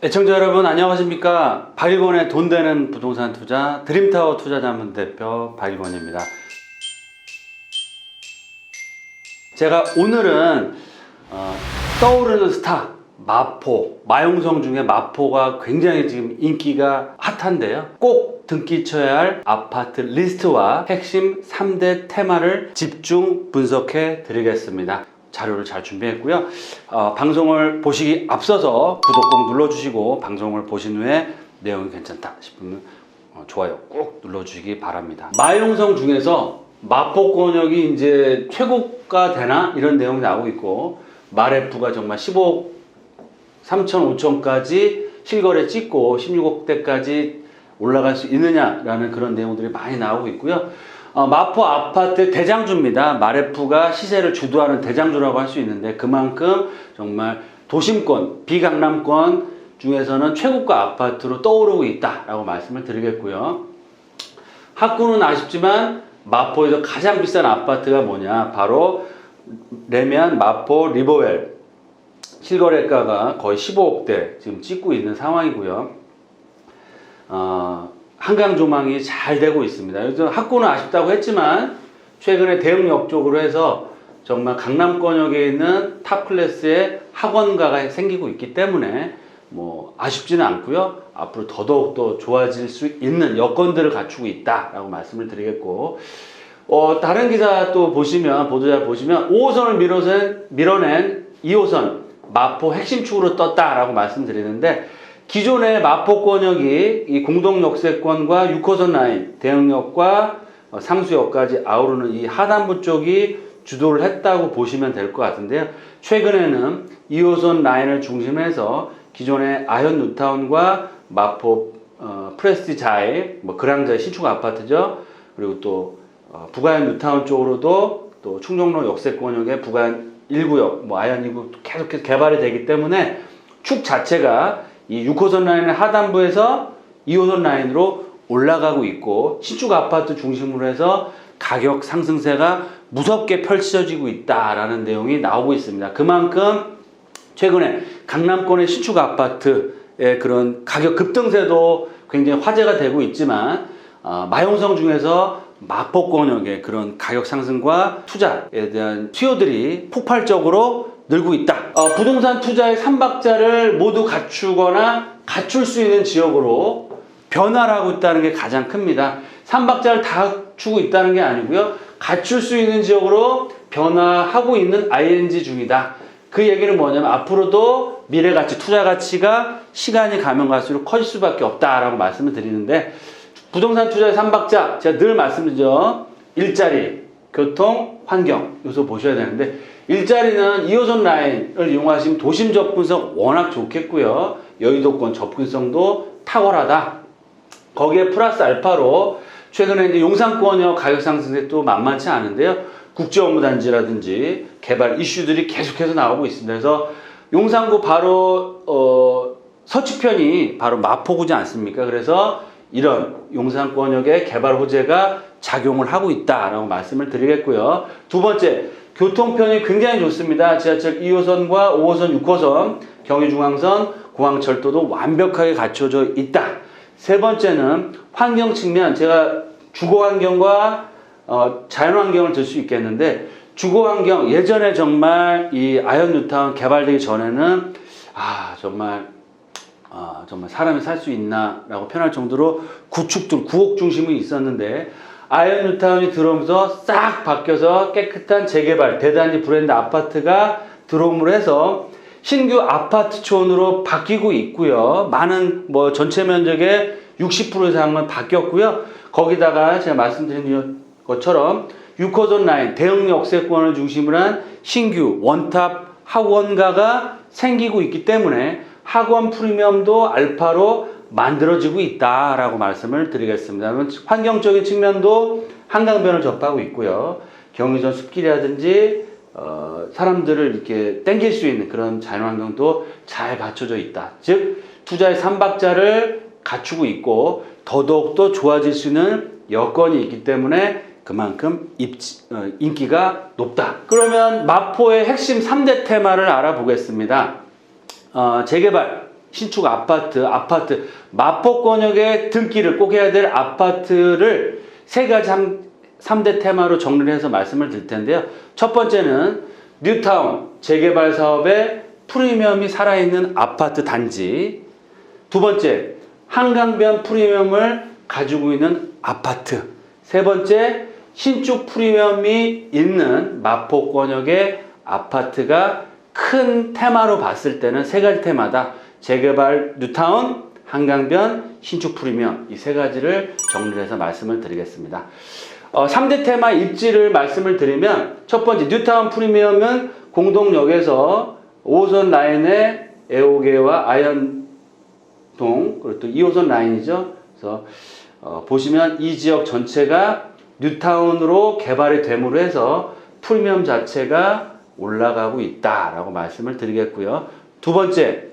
애청자 여러분 안녕하십니까. 박일권의 돈 되는 부동산 투자 드림타워 투자자문 대표 박일권입니다. 제가 오늘은 떠오르는 스타 마포, 마용성 중에 마포가 굉장히 지금 인기가 핫한데요. 꼭 등기 쳐야 할 아파트 리스트와 핵심 3대 테마를 집중 분석해 드리겠습니다. 자료를 잘 준비했고요. 방송을 보시기 앞서서 구독 꼭 눌러주시고 방송을 보신 후에 내용이 괜찮다 싶으면 좋아요 꼭 눌러주시기 바랍니다. 마용성 중에서 마포권역이 이제 최고가 되나 이런 내용이 나오고 있고 마레프가 정말 15억 3천 5천까지 실거래 찍고 16억대까지 올라갈 수 있느냐라는 그런 내용들이 많이 나오고 있고요. 마포 아파트 대장주입니다. 마레프가 시세를 주도하는 대장주라고 할 수 있는데 그만큼 정말 도심권, 비강남권 중에서는 최고가 아파트로 떠오르고 있다라고 말씀을 드리겠고요. 학구는 아쉽지만 마포에서 가장 비싼 아파트가 뭐냐? 바로 레미안 마포 리버웰 실거래가가 거의 15억대 지금 찍고 있는 상황이고요. 한강 조망이 잘 되고 있습니다. 그래서 학구는 아쉽다고 했지만 최근에 대흥역 쪽으로 해서 정말 강남권역에 있는 탑 클래스의 학원가가 생기고 있기 때문에 뭐 아쉽지는 않고요. 앞으로 더더욱 좋아질 수 있는 여건들을 갖추고 있다라고 말씀을 드리겠고, 다른 기사 또 보시면 보도자 보시면 5호선을 밀어낸 2호선 마포 핵심축으로 떴다라고 말씀드리는데 기존의 마포권역이 이 공동역세권과 6호선 라인, 대흥역과 상수역까지 아우르는 이 하단부 쪽이 주도를 했다고 보시면 될 것 같은데요. 최근에는 2호선 라인을 중심해서 기존의 아현 뉴타운과 마포 프레스티자의 그랑자의 신축 아파트죠. 그리고 또 북아현 뉴타운 쪽으로도 또 충정로 역세권역의 북아현 1구역, 아현 2구 계속해서 개발이 되기 때문에 축 자체가 이 6호선 라인의 하단부에서 2호선 라인으로 올라가고 있고 신축 아파트 중심으로 해서 가격 상승세가 무섭게 펼쳐지고 있다라는 내용이 나오고 있습니다. 그만큼 최근에 강남권의 신축 아파트의 그런 가격 급등세도 굉장히 화제가 되고 있지만 마용성 중에서 마포권역의 그런 가격 상승과 투자에 대한 수요들이 폭발적으로 늘고 있다. 부동산 투자의 3박자를 모두 갖추거나 갖출 수 있는 지역으로 변화를 하고 있다는 게 가장 큽니다. 3박자를 다 갖추고 있다는 게 아니고요. 갖출 수 있는 지역으로 변화하고 있는 ING 중이다. 그 얘기는 뭐냐면 앞으로도 미래가치, 투자가치가 시간이 가면 갈수록 커질 수밖에 없다라고 말씀을 드리는데 부동산 투자의 3박자 제가 늘 말씀드리죠. 일자리, 교통, 환경 요소 보셔야 되는데 일자리는 2호선 라인을 이용하시면 도심 접근성 워낙 좋겠고요. 여의도권 접근성도 탁월하다. 거기에 플러스 알파로 최근에 이제 용산권역 가격 상승세 또 만만치 않은데요. 국제업무단지라든지 개발 이슈들이 계속해서 나오고 있습니다. 그래서 용산구 바로 서치편이 바로 마포구지 않습니까? 그래서 이런 용산권역의 개발 호재가 작용을 하고 있다라고 말씀을 드리겠고요. 두 번째, 교통편이 굉장히 좋습니다. 지하철 2호선과 5호선, 6호선, 경의중앙선, 공항철도도 완벽하게 갖춰져 있다. 세 번째는 환경 측면, 제가 주거환경과 자연환경을 들 수 있겠는데 주거환경, 예전에 정말 이 아현 뉴타운 개발되기 전에는 정말 사람이 살 수 있나라고 표현할 정도로 구축들, 구옥 중심이 있었는데 아현 뉴타운이 들어오면서 싹 바뀌어서 깨끗한 재개발, 대단지 브랜드 아파트가 들어옴으로 해서 신규 아파트촌으로 바뀌고 있고요. 많은 전체 면적의 60% 이상은 바뀌었고요. 거기다가 제가 말씀드린 것처럼 6호선 라인, 대흥 역세권을 중심으로 한 신규 원탑 학원가가 생기고 있기 때문에 학원 프리미엄도 알파로 만들어지고 있다라고 말씀을 드리겠습니다. 환경적인 측면도 한강변을 접하고 있고요. 경의선 숲길이라든지 사람들을 이렇게 땡길 수 있는 그런 자연환경도 잘 갖춰져 있다. 즉 투자의 3박자를 갖추고 있고 더더욱더 좋아질 수 있는 여건이 있기 때문에 그만큼 인기가 높다. 그러면 마포의 핵심 3대 테마를 알아보겠습니다. 재개발, 신축 아파트, 마포권역의 등기를 꼭 해야 될 아파트를 세 가지 3대 테마로 정리를 해서 말씀을 드릴 텐데요. 첫 번째는 뉴타운 재개발 사업의 프리미엄이 살아있는 아파트 단지. 두 번째, 한강변 프리미엄을 가지고 있는 아파트. 세 번째, 신축 프리미엄이 있는 마포권역의 아파트가 큰 테마로 봤을 때는 세 가지 테마다. 재개발 뉴타운, 한강변, 신축 프리미엄, 이 세 가지를 정리를 해서 말씀을 드리겠습니다. 3대 테마 입지를 말씀을 드리면, 첫 번째 뉴타운 프리미엄은 공동역에서 5호선 라인의 애호개와 아현동, 그리고 또 2호선 라인이죠. 그래서 보시면 이 지역 전체가 뉴타운으로 개발이 됨으로 해서 프리미엄 자체가 올라가고 있다라고 말씀을 드리겠고요. 두 번째,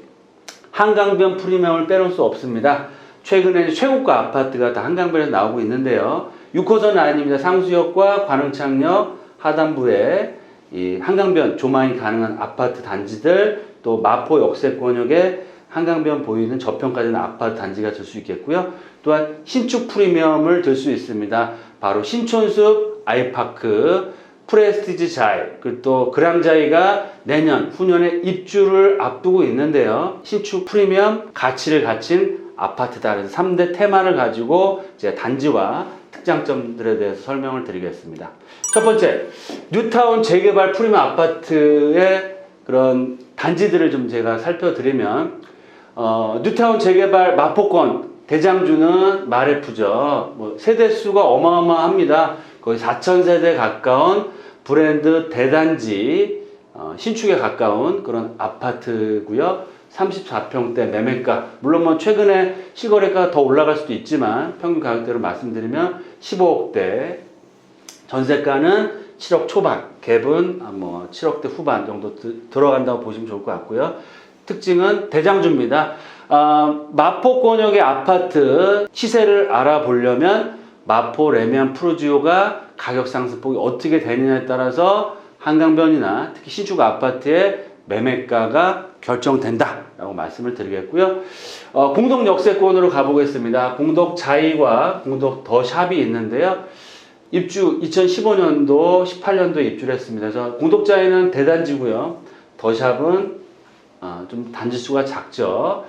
한강변 프리미엄을 빼놓을 수 없습니다. 최근에 최고가 아파트가 다 한강변에서 나오고 있는데요. 6호선 라인입니다. 상수역과 관흥창역 하단부에 이 한강변 조망이 가능한 아파트 단지들, 또 마포 역세권역에 한강변 보이는 저평가되는 아파트 단지가 될 수 있겠고요. 또한 신축 프리미엄을 들 수 있습니다. 바로 신촌숲 아이파크, 프레스티지 자이, 그리고 또 그랑자이가 내년, 후년에 입주를 앞두고 있는데요. 신축 프리미엄 가치를 갖춘 아파트다. 그래서 3대 테마를 가지고 이제 단지와 특장점들에 대해서 설명을 드리겠습니다. 첫 번째, 뉴타운 재개발 프리미엄 아파트의 그런 단지들을 좀 제가 살펴드리면, 뉴타운 재개발 마포권 대장주는 마레프죠. 뭐 세대수가 어마어마합니다. 거의 4,000세대 가까운 브랜드 대단지, 신축에 가까운 그런 아파트고요. 34평대 매매가, 물론 뭐 최근에 실거래가가 더 올라갈 수도 있지만 평균 가격대로 말씀드리면 15억대, 전세가는 7억 초반, 갭은 뭐 7억대 후반 정도 들어간다고 보시면 좋을 것 같고요. 특징은 대장주입니다. 마포권역의 아파트 시세를 알아보려면 마포 레미안 프루지오가 가격 상승폭이 어떻게 되느냐에 따라서 한강변이나 특히 신축 아파트의 매매가가 결정된다라고 말씀을 드리겠고요. 공동 역세권으로 가보겠습니다. 공덕 자이와 공덕 더 샵이 있는데요. 입주 2015년도, 18년도에 입주를 했습니다. 그래서 공덕 자이는 대단지고요. 더 샵은 좀 단지수가 작죠.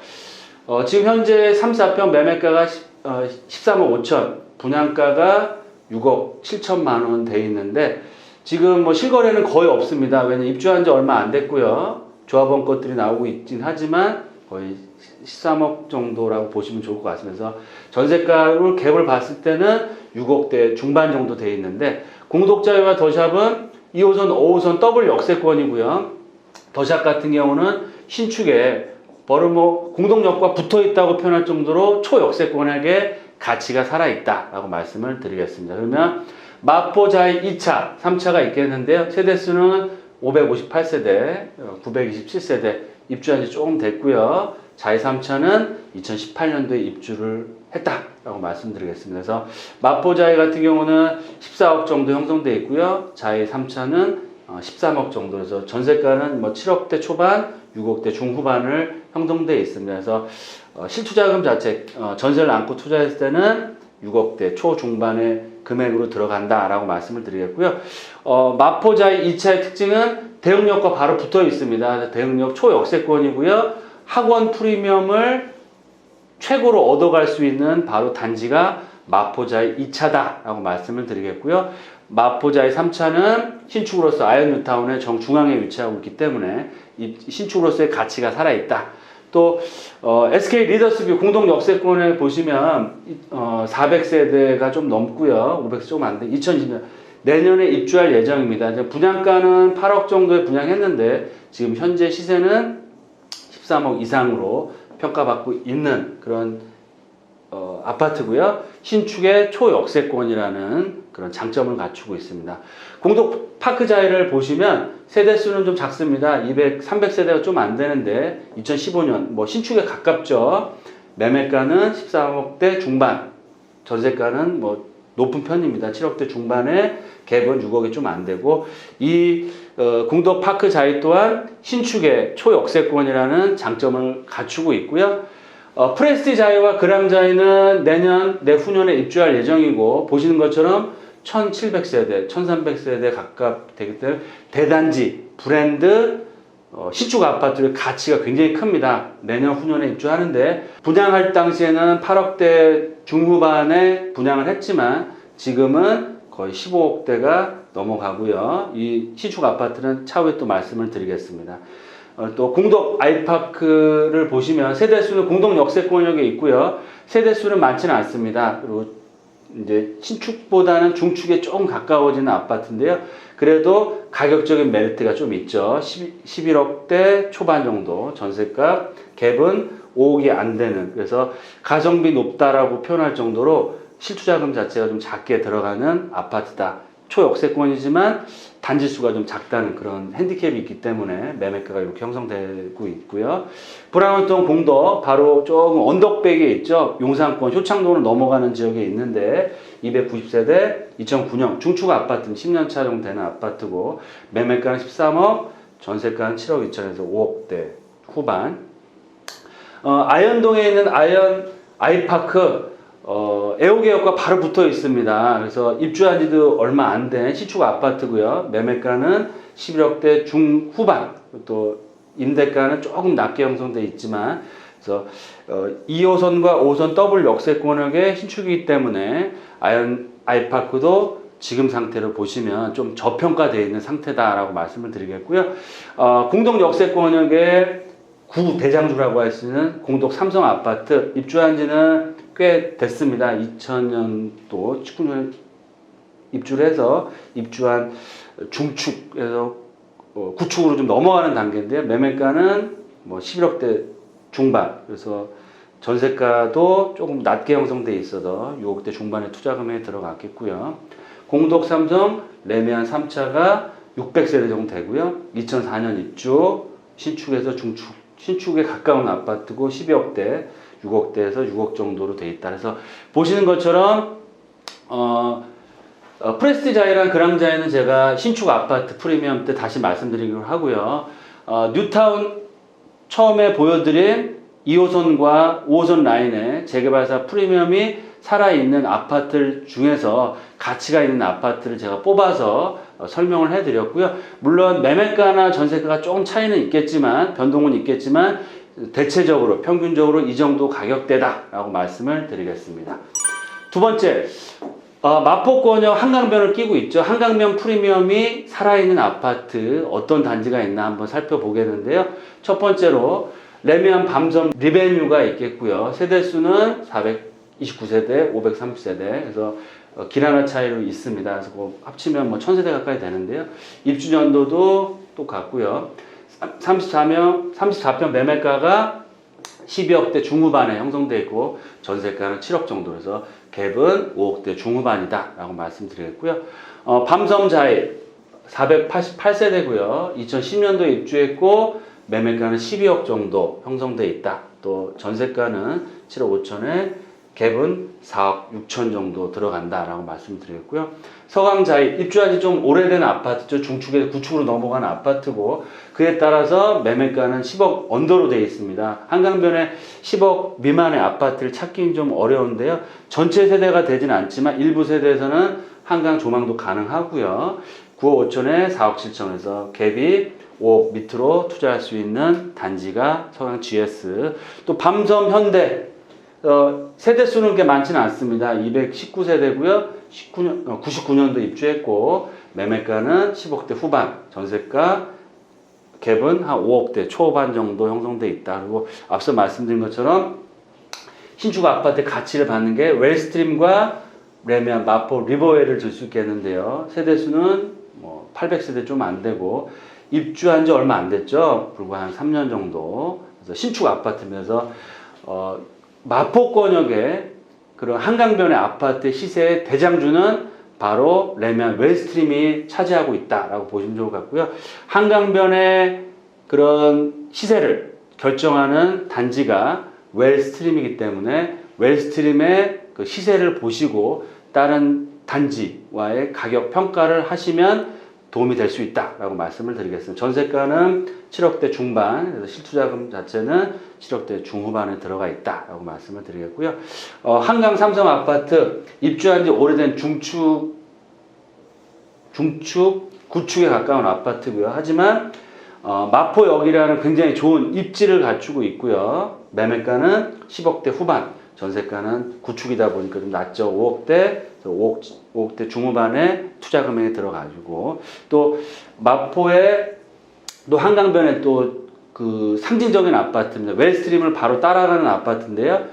지금 현재 3, 4평 매매가가 13억 5천, 분양가가 6억 7천만 원 돼 있는데 지금 뭐 실거래는 거의 없습니다. 왜냐면 입주한 지 얼마 안 됐고요. 조합원 것들이 나오고 있긴 하지만 거의 13억 정도라고 보시면 좋을 것 같습니다. 전세가를 갭을 봤을 때는 6억대 중반 정도 돼 있는데, 공독자유와 더샵은 2호선, 5호선 더블 역세권이고요. 더샵 같은 경우는 신축에 바로 뭐 공동역과 붙어 있다고 표현할 정도로 초역세권에게 가치가 살아있다라고 말씀을 드리겠습니다. 그러면 마포자이 2차, 3차가 있겠는데요. 세대수는 558세대, 927세대, 입주한 지 조금 됐고요. 자이 3차는 2018년도에 입주를 했다라고 말씀드리겠습니다. 그래서 마포자이 같은 경우는 14억 정도 형성되어 있고요. 자이 3차는 13억 정도, 그래서 전세가는 뭐 7억대 초반, 6억대 중후반을 형성되어 있습니다. 그래서 실투자금 자체, 전세를 안고 투자했을 때는 6억대 초중반의 금액으로 들어간다라고 말씀을 드리겠고요. 마포자이 2차의 특징은 대흥역과 바로 붙어 있습니다. 대흥역 초역세권이고요. 학원 프리미엄을 최고로 얻어갈 수 있는 바로 단지가 마포자이 2차다라고 말씀을 드리겠고요. 마포자이 3차는 신축으로서 아이언 뉴타운의 정중앙에 위치하고 있기 때문에 이 신축으로서의 가치가 살아있다. 또 SK 리더스뷰 공동 역세권에 보시면 400세대가 좀 넘고요. 500세대 조금 안 돼. 2020년 내년에 입주할 예정입니다. 이제 분양가는 8억 정도에 분양했는데 지금 현재 시세는 13억 이상으로 평가받고 있는 그런 아파트고요. 신축의 초역세권이라는 그런 장점을 갖추고 있습니다. 공동 파크자이를 보시면 세대수는 좀 작습니다. 300세대가 좀 안 되는데 2015년 뭐 신축에 가깝죠. 매매가는 13억대 중반, 전세가는 뭐 높은 편입니다. 7억대 중반에 갭은 6억이 좀 안 되고 이 공덕 파크자이 또한 신축의 초역세권이라는 장점을 갖추고 있고요. 프레스티자이와 그랑자이는 내후년에 입주할 예정이고 보시는 것처럼 1700세대, 1300세대 가깝 되기 때문에 대단지, 브랜드, 신축 아파트의 가치가 굉장히 큽니다. 내년 후년에 입주하는데 분양할 당시에는 8억대 중후반에 분양을 했지만 지금은 거의 15억대가 넘어가고요. 이 신축 아파트는 차후에 또 말씀을 드리겠습니다. 또 공덕 아이파크를 보시면 세대수는 공동 역세권역에 있고요. 세대수는 많지는 않습니다. 그리고 이제 신축보다는 중축에 조금 가까워지는 아파트인데요. 그래도 가격적인 메리트가 좀 있죠. 11억대 초반 정도 전세가, 갭은 5억이 안 되는, 그래서 가성비 높다라고 표현할 정도로 실투자금 자체가 좀 작게 들어가는 아파트다. 초역세권이지만 단지수가 좀 작다는 그런 핸디캡이 있기 때문에 매매가가 이렇게 형성되고 있고요. 브라운턴 공덕 바로 조금 언덕백에 있죠. 용산권 효창동을 넘어가는 지역에 있는데 290세대 2009년 중축 아파트 10년 차 정도 되는 아파트고 매매가는 13억, 전세가는 7억 2천에서 5억대 후반. 아현동에 있는 아이파크 애호개역과 바로 붙어 있습니다. 그래서 입주한 지도 얼마 안 된 신축 아파트고요. 매매가는 11억대 중후반, 또 임대가는 조금 낮게 형성돼 있지만, 그래서 2호선과 5호선 더블 역세권역의 신축이기 때문에 아이파크도 지금 상태로 보시면 좀 저평가되어 있는 상태다라고 말씀을 드리겠고요. 공동 역세권역의 구대장주라고 할 수 있는 공덕 삼성 아파트 입주한 지는 꽤 됐습니다. 2000년도 19년 입주를 해서 입주한 중축에서 구축으로 좀 넘어가는 단계인데요. 매매가는 뭐 11억대 중반, 그래서 전세가도 조금 낮게 형성돼 있어서 6억대 중반의 투자금에 들어갔겠고요. 공덕 삼성 레미안 3차가 600세대 정도 되고요. 2004년 입주, 신축에서 중축, 신축에 가까운 아파트고 12억대, 6억대에서 6억 정도로 돼 있다. 그래서 보시는 것처럼 프레스티자이랑 그랑자이는 제가 신축 아파트 프리미엄 때 다시 말씀드리기로 하고요. 뉴타운 처음에 보여드린 2호선과 5호선 라인의 재개발사 프리미엄이 살아있는 아파트 중에서 가치가 있는 아파트를 제가 뽑아서 설명을 해드렸고요. 물론 매매가나 전세가가 조금 차이는 있겠지만, 변동은 있겠지만 대체적으로 평균적으로 이 정도 가격대다라고 말씀을 드리겠습니다. 두 번째, 마포권역 한강변을 끼고 있죠. 한강변 프리미엄이 살아있는 아파트 어떤 단지가 있나 한번 살펴보겠는데요. 첫 번째로 레미안 밤섬 리베뉴가 있겠고요. 세대수는 429세대, 530세대, 그래서 길 하나 차이로 있습니다. 그래서 합치면 뭐 1000세대 가까이 되는데요. 입주 연도도 똑같고요. 34평 매매가가 12억대 중후반에 형성되어 있고 전세가는 7억 정도에서 갭은 5억대 중후반이다 라고 말씀드리겠고요. 밤섬자이 488세대고요. 2010년도에 입주했고 매매가는 12억 정도 형성되어 있다. 또 전세가는 7억 5천에 갭은 4억 6천 정도 들어간다라고 말씀드렸고요. 서강자이 입주한 지 좀 오래된 아파트죠. 중축에서 구축으로 넘어가는 아파트고 그에 따라서 매매가는 10억 언더로 되어 있습니다. 한강변에 10억 미만의 아파트를 찾기는 좀 어려운데요. 전체 세대가 되지는 않지만 일부 세대에서는 한강 조망도 가능하고요. 9억 5천에 4억 7천에서 갭이 5억 밑으로 투자할 수 있는 단지가 서강 GS. 또 밤섬 현대 세대수는 그렇게 많지는 않습니다. 219세대고요. 99년도 입주했고 매매가는 10억대 후반, 전세가 갭은 한 5억대 초반 정도 형성돼 있다. 그리고 앞서 말씀드린 것처럼 신축 아파트의 가치를 받는 게 웰스트림과 레미안, 마포, 리버웨이를 들 수 있겠는데요. 세대수는 뭐 800세대 좀 안 되고 입주한 지 얼마 안 됐죠. 불과 한 3년 정도. 그래서 신축 아파트면서 마포권역의 그런 한강변의 아파트 시세의 대장주는 바로 레미안 웰스트림이 차지하고 있다라고 보시면 좋을 것 같고요. 한강변의 그런 시세를 결정하는 단지가 웰스트림이기 때문에 웰스트림의 그 시세를 보시고 다른 단지와의 가격 평가를 하시면 도움이 될 수 있다라고 말씀을 드리겠습니다. 전세가는 7억대 중반, 그래서 실투자금 자체는 7억대 중후반에 들어가 있다라고 말씀을 드리겠고요. 한강 삼성 아파트 입주한 지 오래된 중축, 구축에 가까운 아파트고요. 하지만 마포역이라는 굉장히 좋은 입지를 갖추고 있고요. 매매가는 10억대 후반, 전세가는 구축이다 보니까 좀 낮죠. 5억대, 5억대 중후반에 투자 금액이 들어가지고, 또 마포에 또 한강변에 또 그 상징적인 아파트입니다. 웰스트림을 바로 따라가는 아파트인데요.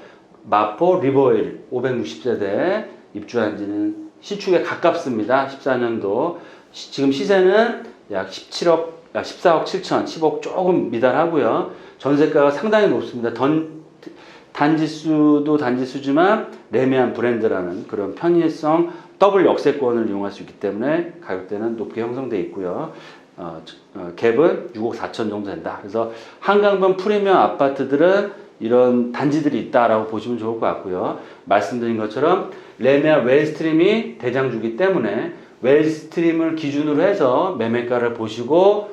마포 리버힐 560세대 입주한 지는 신축에 가깝습니다. 14년도. 지금 시세는 약 14억 7천, 10억 조금 미달하고요. 전세가가 상당히 높습니다. 단지수도 단지수지만 레미안 브랜드라는 그런 편의성 더블 역세권을 이용할 수 있기 때문에 가격대는 높게 형성되어 있고요. 갭은 6억 4천 정도 된다. 그래서 한강변 프리미엄 아파트들은 이런 단지들이 있다라고 보시면 좋을 것 같고요. 말씀드린 것처럼 레미안 웰스트림이 대장주기 때문에 웰스트림을 기준으로 해서 매매가를 보시고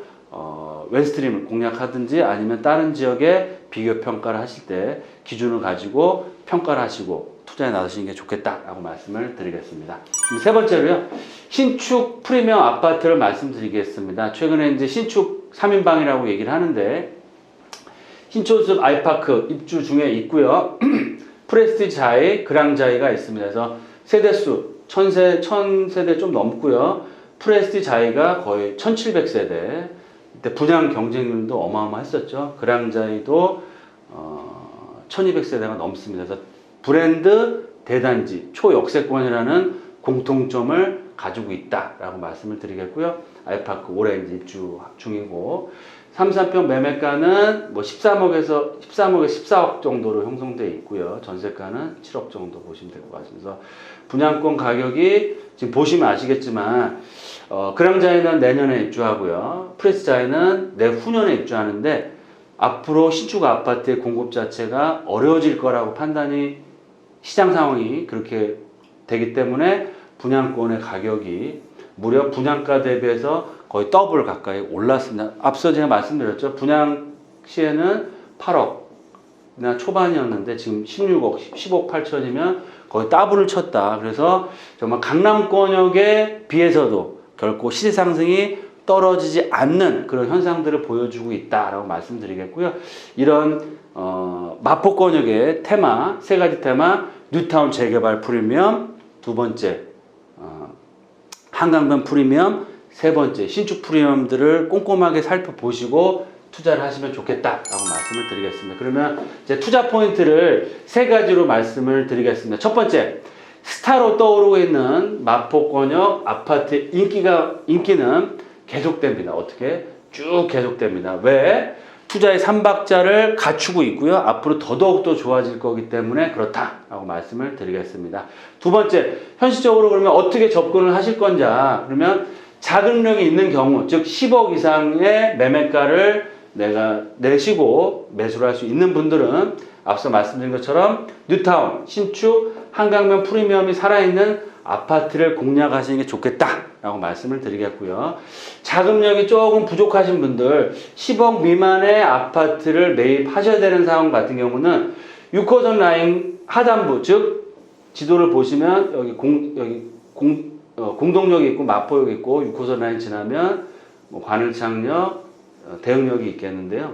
웰스트림을 공략하든지 아니면 다른 지역에 비교 평가를 하실 때 기준을 가지고 평가를 하시고 투자에 나서시는 게 좋겠다라고 말씀을 드리겠습니다. 세 번째로요. 신축 프리미엄 아파트를 말씀드리겠습니다. 최근에 이제 신축 3인방이라고 얘기를 하는데 신촌숲 아이파크 입주 중에 있고요. 프레스티지 자이, 그랑자이가 있습니다. 그래서 세대수 1000세대 좀 넘고요. 프레스티지 자이가 거의 1700세대. 이때 분양 경쟁률도 어마어마했었죠. 그랑자이도 1200세대가 넘습니다. 그래서 브랜드 대단지 초역세권이라는 공통점을 가지고 있다라고 말씀을 드리겠고요. 아이파크 올해 이제 입주 중이고 3, 4평 매매가는 뭐 13억에서 14억 정도로 형성되어 있고요. 전세가는 7억 정도 보시면 될 것 같습니다. 그래서 분양권 가격이 지금 보시면 아시겠지만 그랑자이는 내년에 입주하고요. 프레스자이는 내후년에 입주하는데 앞으로 신축 아파트의 공급 자체가 어려워질 거라고 판단이 시장 상황이 그렇게 되기 때문에 분양권의 가격이 무려 분양가 대비해서 거의 더블 가까이 올랐습니다. 앞서 제가 말씀드렸죠. 분양 시에는 8억이나 초반이었는데 지금 16억, 10억 8천이면 거의 더블을 쳤다. 그래서 정말 강남권역에 비해서도 결코 시세 상승이 떨어지지 않는 그런 현상들을 보여주고 있다라고 말씀드리겠고요. 이런 마포권역의 테마, 세 가지 테마, 뉴타운 재개발 프리미엄, 두 번째 한강변 프리미엄, 세 번째 신축 프리미엄들을 꼼꼼하게 살펴보시고 투자를 하시면 좋겠다라고 말씀을 드리겠습니다. 그러면 이제 투자 포인트를 세 가지로 말씀을 드리겠습니다. 첫 번째, 스타로 떠오르고 있는 마포권역 아파트 인기는 계속됩니다. 어떻게? 쭉 계속됩니다. 왜? 투자의 3박자를 갖추고 있고요. 앞으로 더더욱 좋아질 거기 때문에 그렇다라고 말씀을 드리겠습니다. 두 번째, 현실적으로 그러면 어떻게 접근을 하실 건지, 그러면 자금력이 있는 경우, 즉 10억 이상의 매매가를 내가 내시고 매수를 할 수 있는 분들은 앞서 말씀드린 것처럼 뉴타운, 신축, 한강변 프리미엄이 살아있는 아파트를 공략하시는 게 좋겠다라고 말씀을 드리겠고요. 자금력이 조금 부족하신 분들 10억 미만의 아파트를 매입하셔야 되는 상황 같은 경우는 6호선 라인 하단부, 즉 지도를 보시면 여기 공동역이 있고 마포역이 있고 6호선 라인 지나면 뭐 관을창역, 대흥역이 있겠는데요.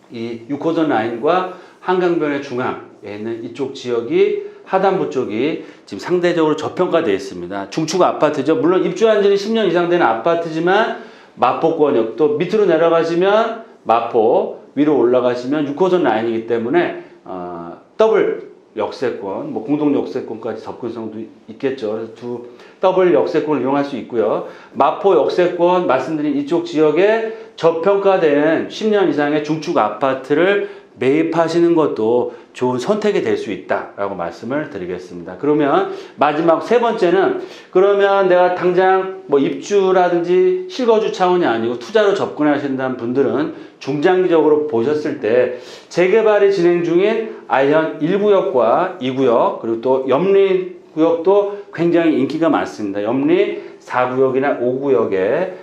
이 6호선 라인과 한강변의 중앙에 있는 이쪽 지역이 하단부 쪽이 지금 상대적으로 저평가되어 있습니다. 중축 아파트죠. 물론 입주한 지는 10년 이상 된 아파트지만 마포권역, 또 밑으로 내려가시면 마포, 위로 올라가시면 6호선 라인이기 때문에 더블 역세권, 뭐 공동 역세권까지 접근성도 있겠죠. 그래서 두 더블 역세권을 이용할 수 있고요. 마포 역세권 말씀드린 이쪽 지역에 저평가된 10년 이상의 중축 아파트를 매입하시는 것도 좋은 선택이 될 수 있다라고 말씀을 드리겠습니다. 그러면 마지막 세 번째는, 그러면 내가 당장 뭐 입주라든지 실거주 차원이 아니고 투자로 접근하신다는 분들은 중장기적으로 보셨을 때 재개발이 진행 중인 아이현 1구역과 2구역, 그리고 또 옆리 구역도 굉장히 인기가 많습니다. 염리 4구역이나 5구역에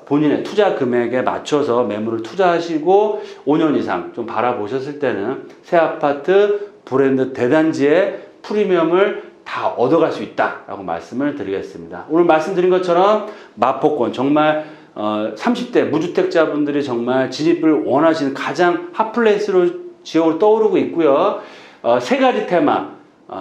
본인의 투자 금액에 맞춰서 매물을 투자하시고 5년 이상 좀 바라보셨을 때는 새 아파트 브랜드 대단지의 프리미엄을 다 얻어갈 수 있다라고 말씀을 드리겠습니다. 오늘 말씀드린 것처럼 마포권 정말 30대 무주택자분들이 정말 진입을 원하시는 가장 핫플레이스로 지역으로 떠오르고 있고요. 세 가지 테마,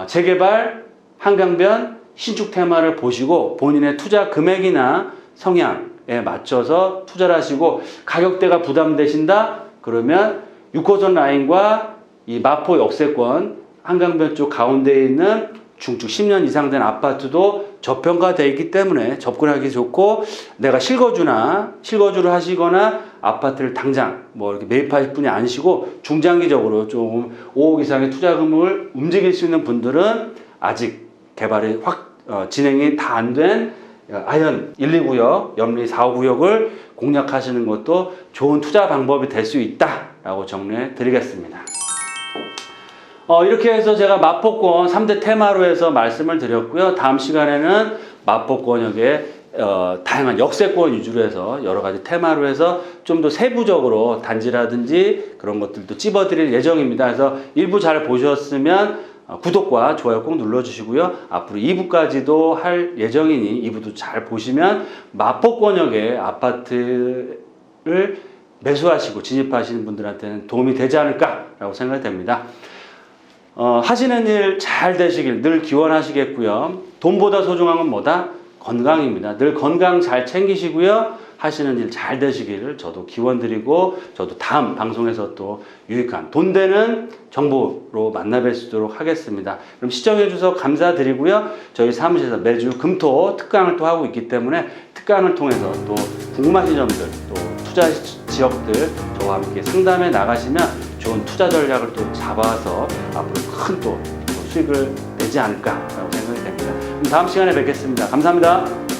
재개발, 한강변, 신축 테마를 보시고 본인의 투자 금액이나 성향에 맞춰서 투자를 하시고 가격대가 부담되신다? 그러면 6호선 라인과 이 마포 역세권 한강변 쪽 가운데에 있는 중축 10년 이상 된 아파트도 저평가되어 있기 때문에 접근하기 좋고 내가 실거주를 하시거나 아파트를 당장 뭐 이렇게 매입하실 분이 아니시고 중장기적으로 좀 5억 이상의 투자금을 움직일 수 있는 분들은 아직 개발이 진행이 다 안 된 아현 1, 2구역, 염리 4, 5구역을 공략하시는 것도 좋은 투자 방법이 될 수 있다라고 정리해 드리겠습니다. 이렇게 해서 제가 마포권 3대 테마로 해서 말씀을 드렸고요. 다음 시간에는 마포권역의 다양한 역세권 위주로 해서 여러 가지 테마로 해서 좀 더 세부적으로 단지라든지 그런 것들도 찝어드릴 예정입니다. 그래서 1부 잘 보셨으면 구독과 좋아요 꼭 눌러주시고요. 앞으로 2부까지도 할 예정이니 2부도 잘 보시면 마포권역의 아파트를 매수하시고 진입하시는 분들한테는 도움이 되지 않을까라고 생각이 됩니다. 하시는 일 잘 되시길 늘 기원하시겠고요. 돈보다 소중한 건 뭐다? 건강입니다. 늘 건강 잘 챙기시고요. 하시는 일 잘 되시기를 저도 기원드리고 저도 다음 방송에서 또 유익한 돈 되는 정보로 만나 뵙도록 하겠습니다. 그럼 시청해 주셔서 감사드리고요. 저희 사무실에서 매주 금토 특강을 또 하고 있기 때문에 특강을 통해서 또 궁금하신 점들 또 투자 지역들 저와 함께 상담해 나가시면 좋은 투자 전략을 또 잡아서 앞으로 큰 또 수익을 내지 않을까라고 생각이 됩니다. 그럼 다음 시간에 뵙겠습니다. 감사합니다.